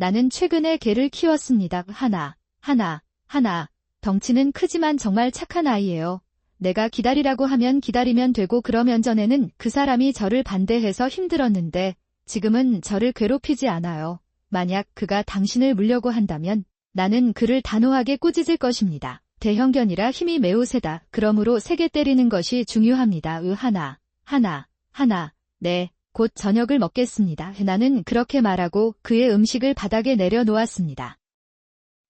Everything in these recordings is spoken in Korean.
나는 최근에 개를 키웠습니다. 하나. 덩치는 크지만 정말 착한 아이예요. 내가 기다리라고 하면 기다리면 되고 그러면 전에는 그 사람이 저를 반대해서 힘들었는데 지금은 저를 괴롭히지 않아요. 만약 그가 당신을 물려고 한다면 나는 그를 단호하게 꾸짖을 것입니다. 대형견이라 힘이 매우 세다. 그러므로 세게 때리는 것이 중요합니다. 하나. 네, 곧 저녁을 먹겠습니다. 나는 그렇게 말하고 그의 음식을 바닥에 내려놓았습니다.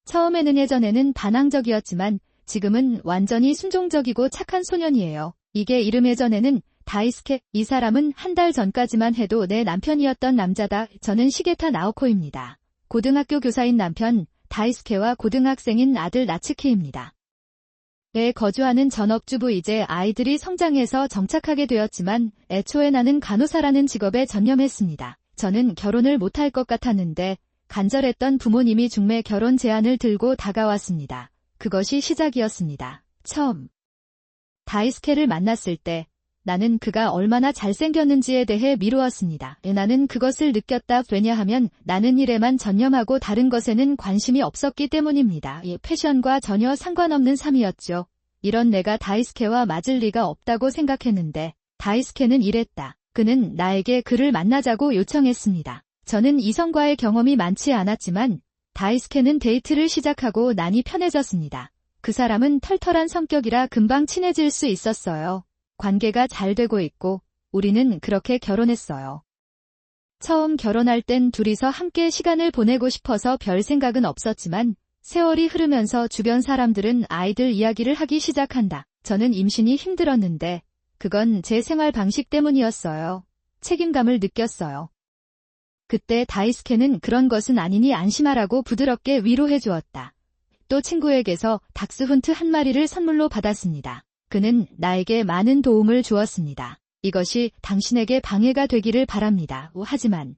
처음에는 예전에는 반항적이었지만 지금은 완전히 순종적이고 착한 소년이에요. 이게 이름 예전에는 다이스케, 이 사람은 한 달 전까지만 해도 내 남편이었던 남자다. 저는 시게타 나오코입니다. 고등학교 교사인 남편 다이스케와 고등학생인 아들 나츠키입니다. 에 거주하는 전업주부. 이제 아이들이 성장해서 정착하게 되었지만 애초에 나는 간호사라는 직업에 전념했습니다. 저는 결혼을 못할 것 같았는데 간절했던 부모님이 중매 결혼 제안을 들고 다가왔습니다. 그것이 시작이었습니다. 처음 다이스케를 만났을 때 나는 그가 얼마나 잘생겼는지에 대해 미루었습니다. 나는 그것을 느꼈다. 왜냐하면 나는 일에만 전념하고 다른 것에는 관심이 없었기 때문입니다. 패션과 전혀 상관없는 삶이었죠. 이런 내가 다이스케와 맞을 리가 없다고 생각했는데 다이스케는 이랬다. 그는 나에게 그를 만나자고 요청했습니다. 저는 이성과의 경험이 많지 않았지만 다이스케는 데이트를 시작하고 나니 편해졌습니다. 그 사람은 털털한 성격이라 금방 친해질 수 있었어요. 관계가 잘 되고 있고 우리는 그렇게 결혼했어요. 처음 결혼할 땐 둘이서 함께 시간을 보내고 싶어서 별 생각은 없었지만 세월이 흐르면서 주변 사람들은 아이들 이야기를 하기 시작한다. 저는 임신이 힘들었는데 그건 제 생활 방식 때문이었어요. 책임감을 느꼈어요. 그때 다이스케는 그런 것은 아니니 안심하라고 부드럽게 위로해 주었다. 또 친구에게서 닥스훈트 한 마리를 선물로 받았습니다. 그는 나에게 많은 도움을 주었습니다. 이것이 당신에게 방해가 되기를 바랍니다. 하지만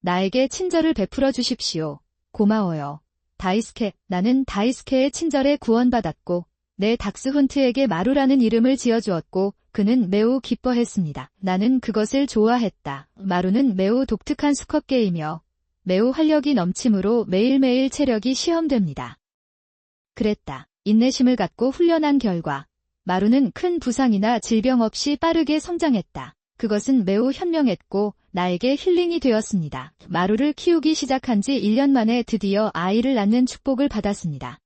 나에게 친절을 베풀어 주십시오. 고마워요. 다이스케. 나는 다이스케의 친절에 구원받았고 내 닥스훈트에게 마루라는 이름을 지어주었고 그는 매우 기뻐했습니다. 나는 그것을 좋아했다. 마루는 매우 독특한 수컷개이며 매우 활력이 넘치므로 매일매일 체력이 시험됩니다. 그랬다. 인내심을 갖고 훈련한 결과 마루는 큰 부상이나 질병 없이 빠르게 성장했다. 그것은 매우 현명했고 나에게 힐링이 되었습니다. 마루를 키우기 시작한 지 1년 만에 드디어 아이를 낳는 축복을 받았습니다.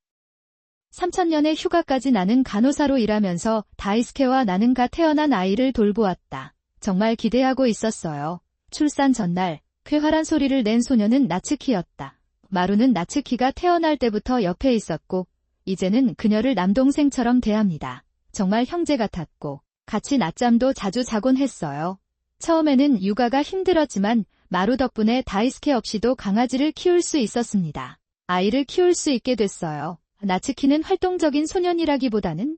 3000년의 휴가까지 나는 간호사로 일하면서 다이스케와 나는 갓 태어난 아이를 돌보았다. 정말 기대하고 있었어요. 출산 전날 쾌활한 소리를 낸 소녀는 나츠키였다. 마루는 나츠키가 태어날 때부터 옆에 있었고 이제는 그녀를 남동생처럼 대합니다. 정말 형제 같았고 같이 낮잠도 자주 자곤 했어요. 처음에는 육아가 힘들었지만 마루 덕분에 다이스케 없이도 강아지를 키울 수 있었습니다. 아이를 키울 수 있게 됐어요. 나츠키는 활동적인 소년이라기보다는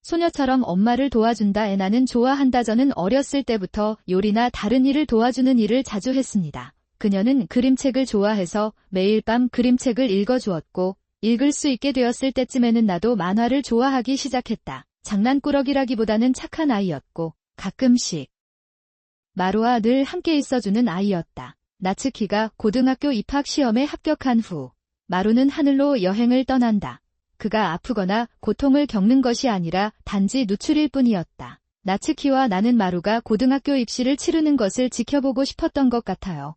소녀처럼 엄마를 도와준다. 나는 좋아한다. 저는 어렸을 때부터 요리나 다른 일을 도와주는 일을 자주 했습니다. 그녀는 그림책을 좋아해서 매일 밤 그림책을 읽어주었고 읽을 수 있게 되었을 때쯤에는 나도 만화를 좋아하기 시작했다. 장난꾸러기라기보다는 착한 아이였고 가끔씩 마루와 늘 함께 있어주는 아이였다. 나츠키가 고등학교 입학 시험에 합격한 후 마루는 하늘로 여행을 떠난다. 그가 아프거나 고통을 겪는 것이 아니라 단지 누출일 뿐이었다. 나츠키와 나는 마루가 고등학교 입시를 치르는 것을 지켜보고 싶었던 것 같아요.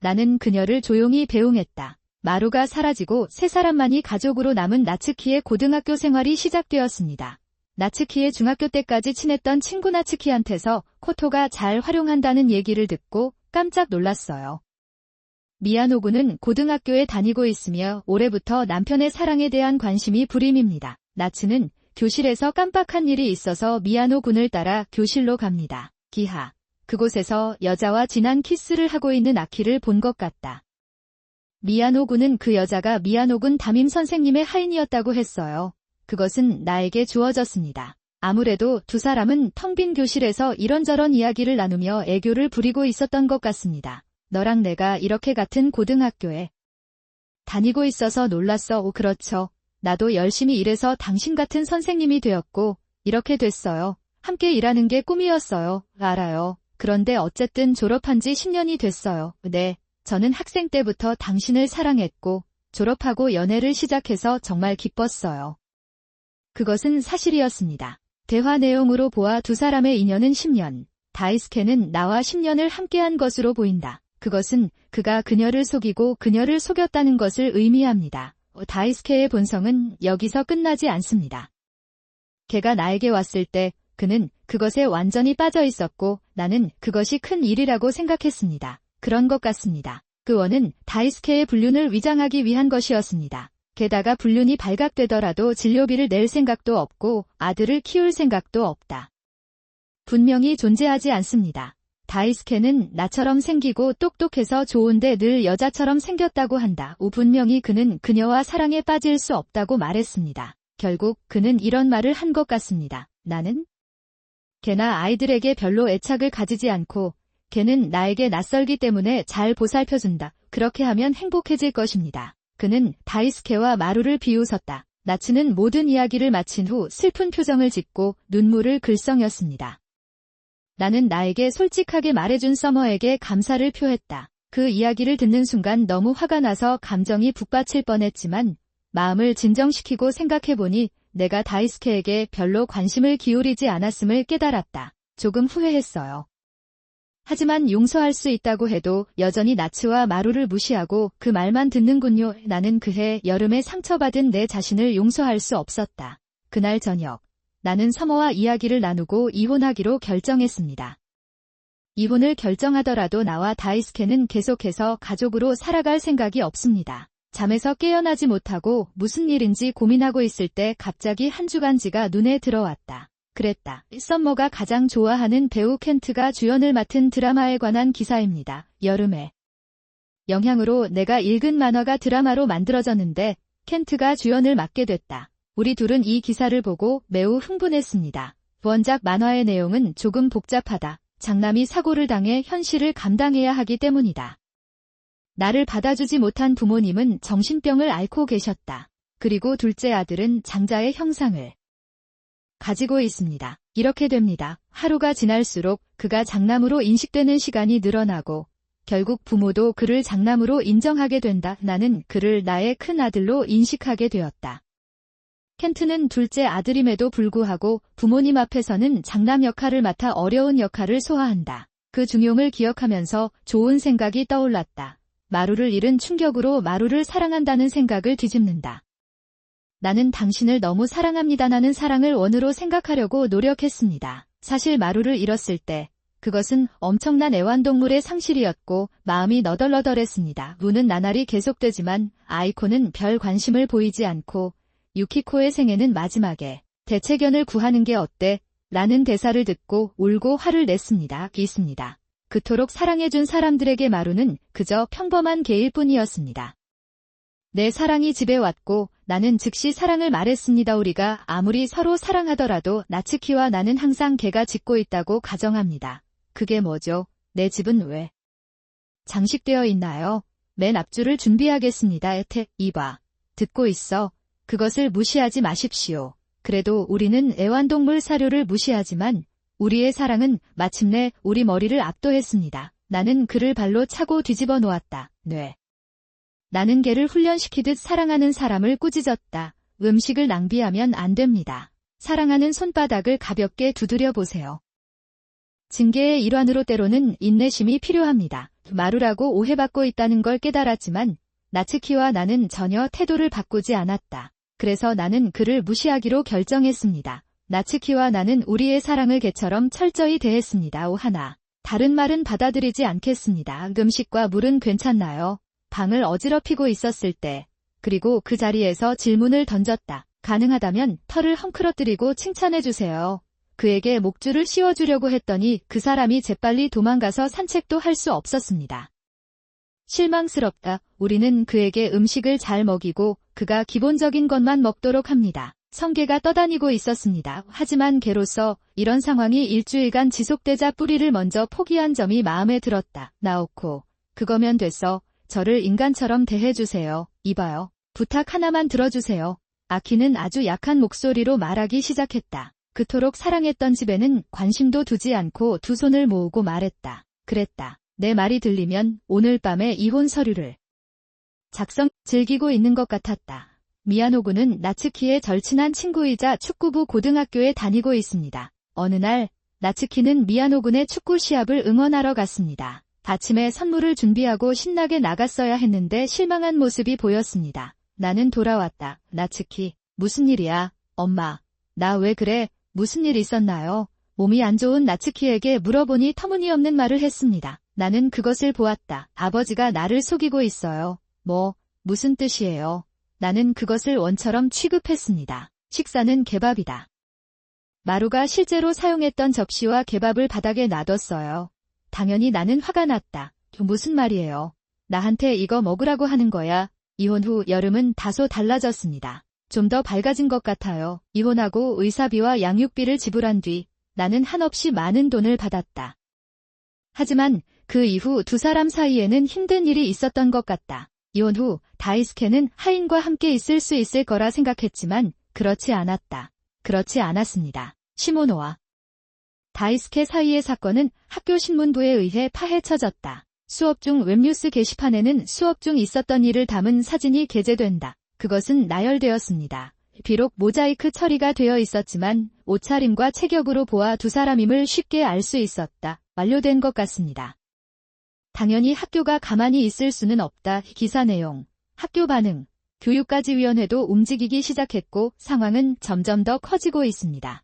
나는 그녀를 조용히 배웅했다. 마루가 사라지고 세 사람만이 가족으로 남은 나츠키의 고등학교 생활이 시작되었습니다. 나츠키의 중학교 때까지 친했던 친구 나츠키한테서 코토가 잘 활용한다는 얘기를 듣고 깜짝 놀랐어요. 미야노군은 고등학교에 다니고 있으며 올해부터 남편의 사랑에 대한 관심이 불임입니다. 나츠는 교실에서 깜빡한 일이 있어서 미야노군을 따라 교실로 갑니다. 기하. 그곳에서 여자와 진한 키스를 하고 있는 아키를 본 것 같다. 미야노군은 그 여자가 미야노군 담임 선생님의 하인이었다고 했어요. 그것은 나에게 주어졌습니다. 아무래도 두 사람은 텅 빈 교실에서 이런저런 이야기를 나누며 애교를 부리고 있었던 것 같습니다. 너랑 내가 이렇게 같은 고등학교에 다니고 있어서 놀랐어. 오, 그렇죠. 나도 열심히 일해서 당신 같은 선생님이 되었고 이렇게 됐어요. 함께 일하는 게 꿈이었어요. 알아요. 그런데 어쨌든 졸업한 지 10년이 됐어요. 네. 저는 학생 때부터 당신을 사랑했고 졸업하고 연애를 시작해서 정말 기뻤어요. 그것은 사실이었습니다. 대화 내용으로 보아 두 사람의 인연은 10년, 다이스케는 나와 10년을 함께한 것으로 보인다. 그것은 그가 그녀를 속이고 그녀를 속였다는 것을 의미합니다. 다이스케의 본성은 여기서 끝나지 않습니다. 걔가 나에게 왔을 때 그는 그것에 완전히 빠져 있었고 나는 그것이 큰 일이라고 생각했습니다. 그런 것 같습니다. 그 원은 다이스케의 불륜을 위장하기 위한 것이었습니다. 게다가 불륜이 발각되더라도 진료비를 낼 생각도 없고 아들을 키울 생각도 없다. 분명히 존재하지 않습니다. 다이스케는 나처럼 생기고 똑똑해서 좋은데 늘 여자처럼 생겼다고 한다. 분명히 그는 그녀와 사랑에 빠질 수 없다고 말했습니다. 결국 그는 이런 말을 한 것 같습니다. 나는 걔나 아이들에게 별로 애착을 가지지 않고 걔는 나에게 낯설기 때문에 잘 보살펴준다. 그렇게 하면 행복해질 것입니다. 그는 다이스케와 마루를 비웃었다. 나츠는 모든 이야기를 마친 후 슬픈 표정을 짓고 눈물을 글썽였습니다. 나는 나에게 솔직하게 말해준 서머에게 감사를 표했다. 그 이야기를 듣는 순간 너무 화가 나서 감정이 북받칠 뻔했지만 마음을 진정시키고 생각해보니 내가 다이스케에게 별로 관심을 기울이지 않았음을 깨달았다. 조금 후회했어요. 하지만 용서할 수 있다고 해도 여전히 나츠와 마루를 무시하고 그 말만 듣는군요. 나는 그해 여름에 상처받은 내 자신을 용서할 수 없었다. 그날 저녁, 나는 서머와 이야기를 나누고 이혼하기로 결정했습니다. 이혼을 결정하더라도 나와 다이스케는 계속해서 가족으로 살아갈 생각이 없습니다. 잠에서 깨어나지 못하고 무슨 일인지 고민하고 있을 때 갑자기 한 주간지가 눈에 들어왔다. 그랬다. 썸머가 가장 좋아하는 배우 켄트가 주연을 맡은 드라마에 관한 기사입니다. 여름의 영향으로 내가 읽은 만화가 드라마로 만들어졌는데 켄트가 주연을 맡게 됐다. 우리 둘은 이 기사를 보고 매우 흥분했습니다. 원작 만화의 내용은 조금 복잡하다. 장남이 사고를 당해 현실을 감당해야 하기 때문이다. 나를 받아주지 못한 부모님은 정신병을 앓고 계셨다. 그리고 둘째 아들은 장자의 형상을 가지고 있습니다. 이렇게 됩니다. 하루가 지날수록 그가 장남으로 인식되는 시간이 늘어나고 결국 부모도 그를 장남으로 인정하게 된다. 나는 그를 나의 큰 아들로 인식하게 되었다. 켄트는 둘째 아들임에도 불구하고 부모님 앞에서는 장남 역할을 맡아 어려운 역할을 소화한다. 그 중용을 기억하면서 좋은 생각이 떠올랐다. 마루를 잃은 충격으로 마루를 사랑한다는 생각을 뒤집는다. 나는 당신을 너무 사랑합니다. 나는 사랑을 원으로 생각하려고 노력했습니다. 사실 마루를 잃었을 때 그것은 엄청난 애완동물의 상실이었고 마음이 너덜너덜했습니다. 우는 나날이 계속되지만 아이코는 별 관심을 보이지 않고 유키코의 생애는 마지막에 대체견을 구하는 게 어때? 라는 대사를 듣고 울고 화를 냈습니다. 있습니다. 그토록 사랑해준 사람들에게 마루는 그저 평범한 개일 뿐이었습니다. 내 사랑이 집에 왔고 나는 즉시 사랑을 말했습니다. 우리가 아무리 서로 사랑하더라도 나츠키와 나는 항상 걔가 짓고 있다고 가정합니다. 그게 뭐죠? 내 집은 왜 장식되어 있나요? 맨 앞줄을 준비하겠습니다. 이봐. 듣고 있어. 그것을 무시하지 마십시오. 그래도 우리는 애완동물 사료를 무시하지만 우리의 사랑은 마침내 우리 머리를 압도했습니다. 나는 그를 발로 차고 뒤집어 놓았다. 나는 개를 훈련시키듯 사랑하는 사람을 꾸짖었다. 음식을 낭비하면 안 됩니다. 사랑하는 손바닥을 가볍게 두드려 보세요. 징계의 일환으로 때로는 인내심이 필요합니다. 마루라고 오해받고 있다는 걸 깨달았지만 나츠키와 나는 전혀 태도를 바꾸지 않았다. 그래서 나는 그를 무시하기로 결정했습니다. 나츠키와 나는 우리의 사랑을 개처럼 철저히 대했습니다. 하나. 다른 말은 받아들이지 않겠습니다. 음식과 물은 괜찮나요? 방을 어지럽히고 있었을 때, 그리고 그 자리에서 질문을 던졌다. 가능하다면 털을 헝클어뜨리고 칭찬해주세요. 그에게 목줄을 씌워주려고 했더니 그 사람이 재빨리 도망가서 산책도 할 수 없었습니다. 실망스럽다. 우리는 그에게 음식을 잘 먹이고 그가 기본적인 것만 먹도록 합니다. 성게가 떠다니고 있었습니다. 하지만 개로서 이런 상황이 일주일간 지속되자 뿌리를 먼저 포기한 점이 마음에 들었다. 나오코, 그거면 됐어. 저를 인간처럼 대해주세요. 이봐요. 부탁 하나만 들어주세요. 아키는 아주 약한 목소리로 말하기 시작했다. 그토록 사랑했던 집에는 관심도 두지 않고 두 손을 모으고 말했다. 그랬다. 내 말이 들리면 오늘 밤에 이혼 서류를 즐기고 있는 것 같았다. 미야노구는 나츠키의 절친한 친구이자 축구부 고등학교에 다니고 있습니다. 어느 날 나츠키는 미야노군의 축구 시합을 응원하러 갔습니다. 아침에 선물을 준비하고 신나게 나갔어야 했는데 실망한 모습이 보였습니다. 나는 돌아왔다. 나츠키, 무슨 일이야? 엄마, 나 왜 그래? 무슨 일 있었나요? 몸이 안 좋은 나츠키에게 물어보니 터무니없는 말을 했습니다. 나는 그것을 보았다. 아버지가 나를 속이고 있어요. 무슨 뜻이에요? 나는 그것을 원처럼 취급했습니다. 식사는 개밥이다. 마루가 실제로 사용했던 접시와 개밥을 바닥에 놔뒀어요. 당연히 나는 화가 났다. 무슨 말이에요? 나한테 이거 먹으라고 하는 거야? 이혼 후 여름은 다소 달라졌습니다. 좀 더 밝아진 것 같아요. 이혼하고 의사비와 양육비를 지불한 뒤 나는 한없이 많은 돈을 받았다. 하지만 그 이후 두 사람 사이에는 힘든 일이 있었던 것 같다. 이혼 후 다이스케는 하인과 함께 있을 수 있을 거라 생각했지만 그렇지 않았다. 그렇지 않았습니다. 시모노와 다이스케 사이의 사건은 학교 신문부에 의해 파헤쳐졌다. 수업 중 웹뉴스 게시판에는 수업 중 있었던 일을 담은 사진이 게재된다. 그것은 나열되었습니다. 비록 모자이크 처리가 되어 있었지만 옷차림과 체격으로 보아 두 사람임을 쉽게 알 수 있었다. 완료된 것 같습니다. 당연히 학교가 가만히 있을 수는 없다. 기사 내용, 학교 반응, 교육가지위원회도 움직이기 시작했고 상황은 점점 더 커지고 있습니다.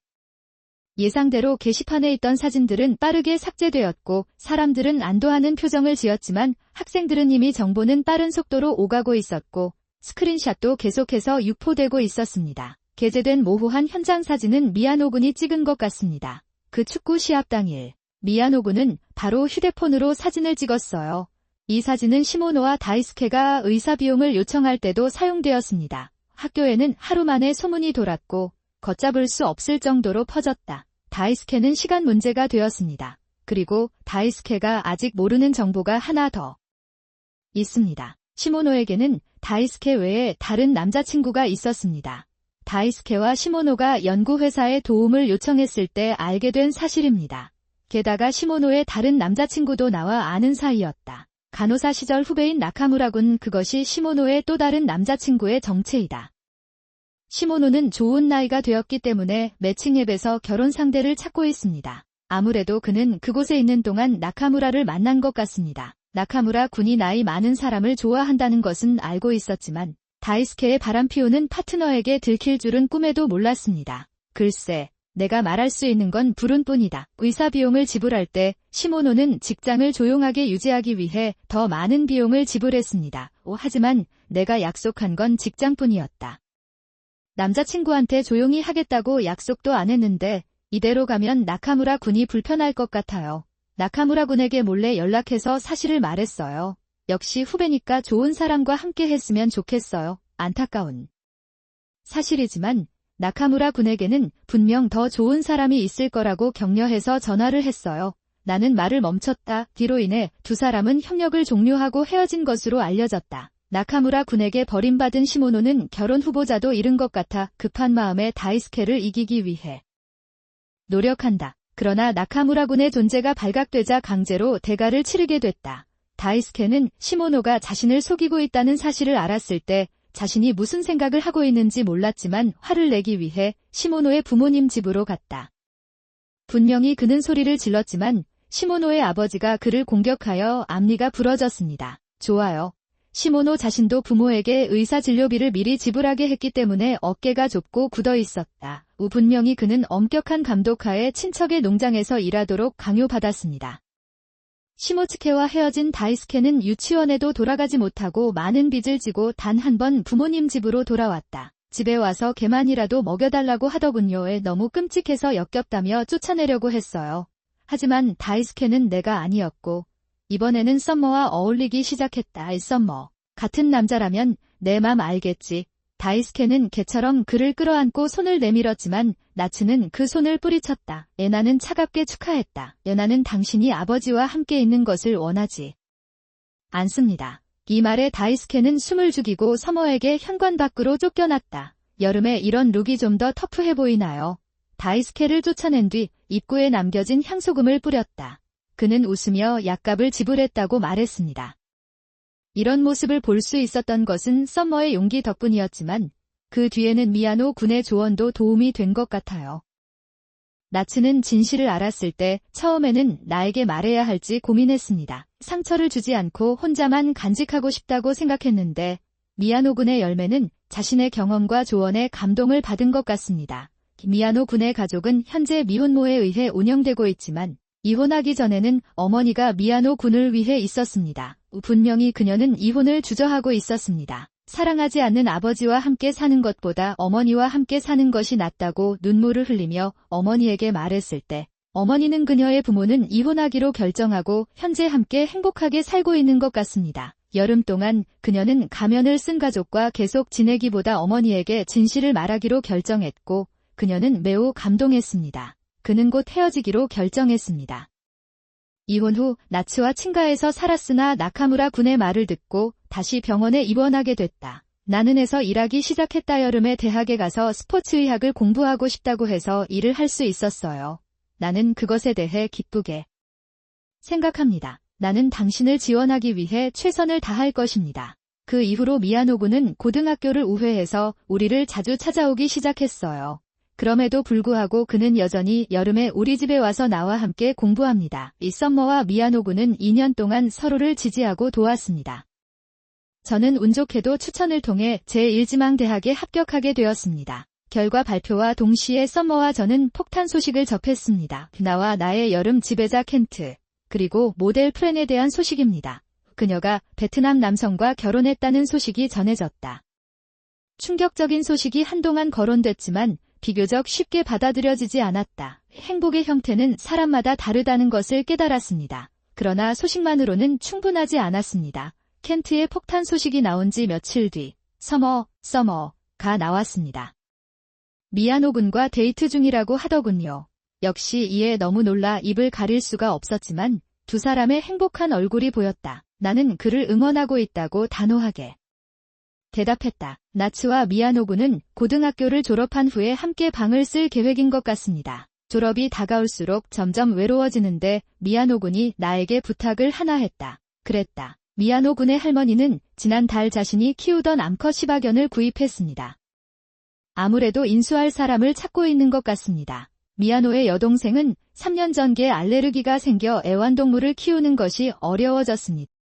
예상대로 게시판에 있던 사진들은 빠르게 삭제되었고 사람들은 안도하는 표정을 지었지만 학생들은 이미 정보는 빠른 속도로 오가고 있었고 스크린샷도 계속해서 유포되고 있었습니다. 게재된 모호한 현장 사진은 미야노군이 찍은 것 같습니다. 그 축구 시합 당일 미야노군은 바로 휴대폰으로 사진을 찍었어요. 이 사진은 시모노와 다이스케가 의사 비용을 요청할 때도 사용되었습니다. 학교에는 하루 만에 소문이 돌았고 걷잡을 수 없을 정도로 퍼졌다. 다이스케는 시간 문제가 되었습니다. 그리고 다이스케가 아직 모르는 정보가 하나 더 있습니다. 시모노에게는 다이스케 외에 다른 남자친구가 있었습니다. 다이스케와 시모노가 연구회사에 도움을 요청했을 때 알게 된 사실입니다. 게다가 시모노의 다른 남자친구도 나와 아는 사이였다. 간호사 시절 후배인 나카무라군, 그것이 시모노의 또 다른 남자친구의 정체이다. 시모노는 좋은 나이가 되었기 때문에 매칭 앱에서 결혼 상대를 찾고 있습니다. 아무래도 그는 그곳에 있는 동안 나카무라를 만난 것 같습니다. 나카무라 군이 나이 많은 사람을 좋아한다는 것은 알고 있었지만 다이스케의 바람피우는 파트너에게 들킬 줄은 꿈에도 몰랐습니다. 글쎄, 내가 말할 수 있는 건 불운뿐이다. 의사 비용을 지불할 때 시모노는 직장을 조용하게 유지하기 위해 더 많은 비용을 지불했습니다. 하지만 내가 약속한 건 직장뿐이었다. 남자친구한테 조용히 하겠다고 약속도 안 했는데 이대로 가면 나카무라 군이 불편할 것 같아요. 나카무라 군에게 몰래 연락해서 사실을 말했어요. 역시 후배니까 좋은 사람과 함께 했으면 좋겠어요. 안타까운 사실이지만 나카무라 군에게는 분명 더 좋은 사람이 있을 거라고 격려해서 전화를 했어요. 나는 말을 멈췄다. 뒤로 인해 두 사람은 협력을 종료하고 헤어진 것으로 알려졌다. 나카무라 군에게 버림받은 시모노는 결혼 후보자도 잃은 것 같아 급한 마음에 다이스케를 이기기 위해 노력한다. 그러나 나카무라 군의 존재가 발각되자 강제로 대가를 치르게 됐다. 다이스케는 시모노가 자신을 속이고 있다는 사실을 알았을 때 자신이 무슨 생각을 하고 있는지 몰랐지만 화를 내기 위해 시모노의 부모님 집으로 갔다. 분명히 그는 소리를 질렀지만 시모노의 아버지가 그를 공격하여 앞니가 부러졌습니다. 좋아요. 시모노 자신도 부모에게 의사 진료비를 미리 지불하게 했기 때문에 어깨가 좁고 굳어 있었다. 분명히 그는 엄격한 감독하에 친척의 농장에서 일하도록 강요받았습니다. 시모츠케와 헤어진 다이스케는 유치원에도 돌아가지 못하고 많은 빚을 지고 단 한 번 부모님 집으로 돌아왔다. 집에 와서 개만이라도 먹여달라고 하더군요. 너무 끔찍해서 역겹다며 쫓아내려고 했어요. 하지만 다이스케는 내가 아니었고 이번에는 썸머와 어울리기 시작했다. 썸머. 같은 남자라면 내 맘 알겠지. 다이스케는 개처럼 그를 끌어안고 손을 내밀었지만 나츠는 그 손을 뿌리쳤다. 나는 차갑게 축하했다. 나는 당신이 아버지와 함께 있는 것을 원하지 않습니다. 이 말에 다이스케는 숨을 죽이고 서머에게 현관 밖으로 쫓겨났다. 여름에 이런 룩이 좀 더 터프해 보이나요? 다이스케를 쫓아낸 뒤 입구에 남겨진 향소금을 뿌렸다. 그는 웃으며 약값을 지불했다고 말했습니다. 이런 모습을 볼 수 있었던 것은 썸머의 용기 덕분이었지만 그 뒤에는 미야노 군의 조언도 도움이 된 것 같아요. 나츠는 진실을 알았을 때 처음에는 나에게 말해야 할지 고민했습니다. 상처를 주지 않고 혼자만 간직하고 싶다고 생각했는데 미야노 군의 열매는 자신의 경험과 조언에 감동을 받은 것 같습니다. 미야노 군의 가족은 현재 미혼모에 의해 운영되고 있지만 이혼하기 전에는 어머니가 미야노 군을 위해 있었습니다. 분명히 그녀는 이혼을 주저하고 있었습니다. 사랑하지 않는 아버지와 함께 사는 것보다 어머니와 함께 사는 것이 낫다고 눈물을 흘리며 어머니에게 말했을 때 어머니는 그녀의 부모는 이혼하기로 결정하고 현재 함께 행복하게 살고 있는 것 같습니다. 여름 동안 그녀는 가면을 쓴 가족과 계속 지내기보다 어머니에게 진실을 말하기로 결정했고 그녀는 매우 감동했습니다. 그는 곧 헤어지기로 결정했습니다. 이혼 후 나츠와 친가에서 살았으나 나카무라 군의 말을 듣고 다시 병원에 입원하게 됐다. 나는 해서 일하기 시작했다. 여름에 대학에 가서 스포츠의학을 공부하고 싶다고 해서 일을 할 수 있었어요. 나는 그것에 대해 기쁘게 생각합니다. 나는 당신을 지원하기 위해 최선을 다할 것입니다. 그 이후로 미야노 군은 고등학교를 우회해서 우리를 자주 찾아오기 시작했어요. 그럼에도 불구하고 그는 여전히 여름에 우리 집에 와서 나와 함께 공부합니다. 이 썸머와 미야노 군은 2년 동안 서로를 지지하고 도왔습니다. 저는 운 좋게도 추천을 통해 제1지망대학에 합격하게 되었습니다. 결과 발표와 동시에 썸머와 저는 폭탄 소식을 접했습니다. 나와 나의 여름 지배자 켄트, 그리고 모델 프렌에 대한 소식입니다. 그녀가 베트남 남성과 결혼했다는 소식이 전해졌다. 충격적인 소식이 한동안 거론됐지만 비교적 쉽게 받아들여지지 않았다. 행복의 형태는 사람마다 다르다는 것을 깨달았습니다. 그러나 소식만으로는 충분하지 않았습니다. 켄트의 폭탄 소식이 나온 지 며칠 뒤 서머가 나왔습니다. 미야노 군과 데이트 중이라고 하더군요. 역시 이에 너무 놀라 입을 가릴 수가 없었지만 두 사람의 행복한 얼굴이 보였다. 나는 그를 응원하고 있다고 단호하게 대답했다. 나츠와 미야노 군은 고등학교를 졸업한 후에 함께 방을 쓸 계획인 것 같습니다. 졸업이 다가올수록 점점 외로워지는데 미야노 군이 나에게 부탁을 하나 했다. 그랬다. 미야노 군의 할머니는 지난달 자신이 키우던 암컷 시바견을 구입했습니다. 아무래도 인수할 사람을 찾고 있는 것 같습니다. 미야노의 여동생은 3년 전께 알레르기가 생겨 애완동물을 키우는 것이 어려워졌습니다.